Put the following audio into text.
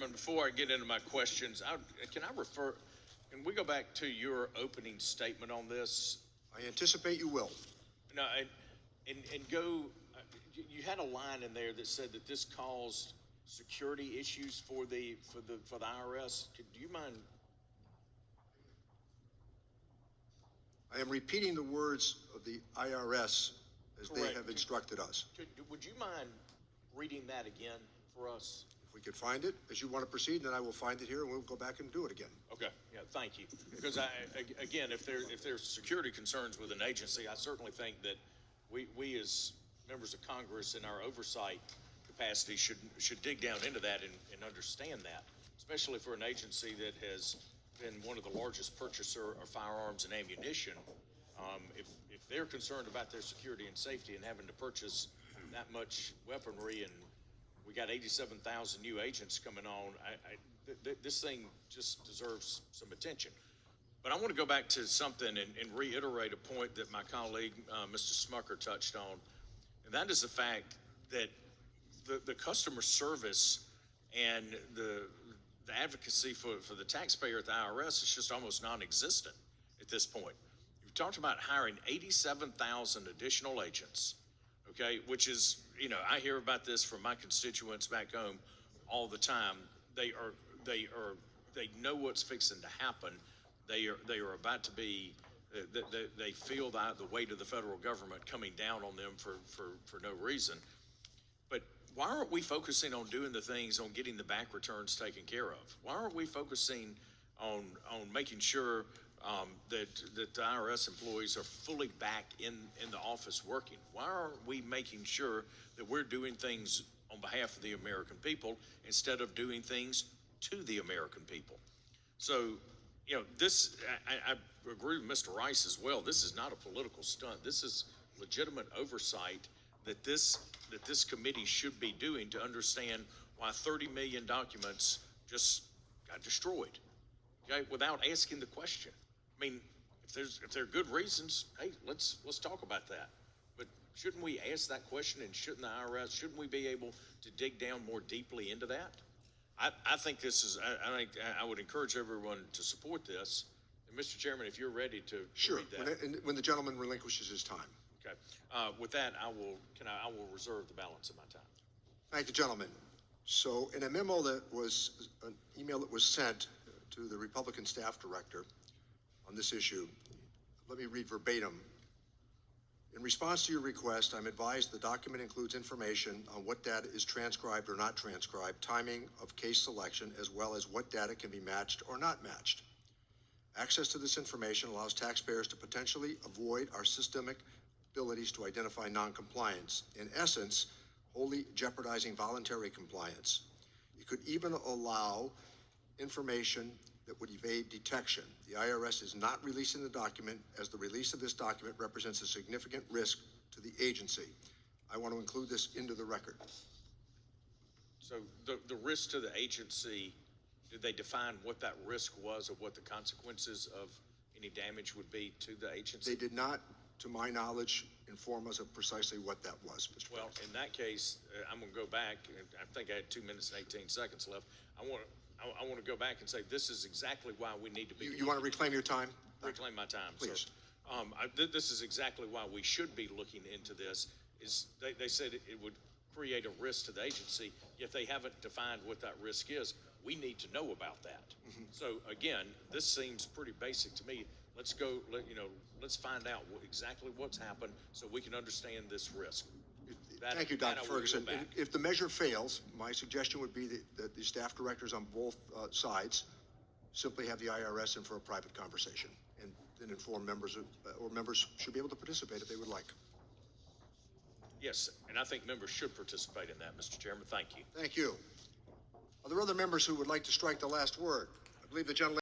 Chairman, before I get into my questions, can we go back to your opening statement on this? I anticipate you will. No, you had a line in there that said that this caused security issues for the IRS. Do you mind? I am repeating the words of the IRS as Correct. they have instructed us. Would you mind reading that again for us? If we could find it, as you want to proceed, then I will find it here and we'll go back and do it again. Okay, yeah, thank you. Because again, if there's security concerns with an agency, I certainly think that we as members of Congress in our oversight capacity should dig down into that and understand that, especially for an agency that has been one of the largest purchaser of firearms and ammunition. If they're concerned about their security and safety and having to purchase that much weaponry, and we got 87,000 new agents coming on, this thing just deserves some attention. But I want to go back to something and reiterate a point that my colleague, Mr. Smucker, touched on, and that is the fact that the customer service and the advocacy for the taxpayer at the IRS is just almost non-existent at this point. You've talked about hiring 87,000 additional agents, okay, which is, I hear about this from my constituents back home all the time. They know what's fixing to happen. They are about to be, they feel the weight of the federal government coming down on them for no reason. But why aren't we focusing on doing the things, on getting the back returns taken care of? Why aren't we focusing on making sure that the IRS employees are fully back in the office working? Why aren't we making sure that we're doing things on behalf of the American people instead of doing things to the American people? So, this, I agree with Mr. Rice as well. This is not a political stunt. This is legitimate oversight that this committee should be doing to understand why 30 million documents just got destroyed, okay, without asking the question. I mean, if there are good reasons, hey, let's talk about that. But shouldn't we ask that question, and shouldn't the IRS, shouldn't we be able to dig down more deeply into that? I think this is, I would encourage everyone to support this. And Mr. Chairman, if you're ready to sure, read that. when the gentleman relinquishes his time. Okay. With that, I will reserve the balance of my time. Thank the gentleman. So in a memo that was, an email that was sent to the Republican staff director on this issue, let me read verbatim. In response to your request, I'm advised the document includes information on what data is transcribed or not transcribed, timing of case selection, as well as what data can be matched or not matched. Access to this information allows taxpayers to potentially avoid our systemic abilities to identify noncompliance, in essence, wholly jeopardizing voluntary compliance. It could even allow information that would evade detection. The IRS is not releasing the document, as the release of this document represents a significant risk to the agency. I want to include this into the record. So the risk to the agency, did they define what that risk was, or what the consequences of any damage would be to the agency? They did not, to my knowledge, inform us of precisely what that was, Mr. Well, President. in that case, I'm going to go back, and I think I had 2 minutes and 18 seconds left. I want to go back and say this is exactly why we need to be. You want to reclaim your time? Reclaim my time, please. Sir. This is exactly why we should be looking into this. Is they said it would create a risk to the agency, yet they haven't defined what that risk is. We need to know about that. Mm-hmm. So again, this seems pretty basic to me. Let's go. Let's find out exactly what's happened so we can understand this risk. Thank you, Dr. Ferguson. If the measure fails, my suggestion would be that the staff directors on both sides simply have the IRS in for a private conversation, and then inform members or members should be able to participate if they would like. Yes, and I think members should participate in that, Mr. Chairman. Thank you. Thank you. Are there other members who would like to strike the last word? I believe the gentleman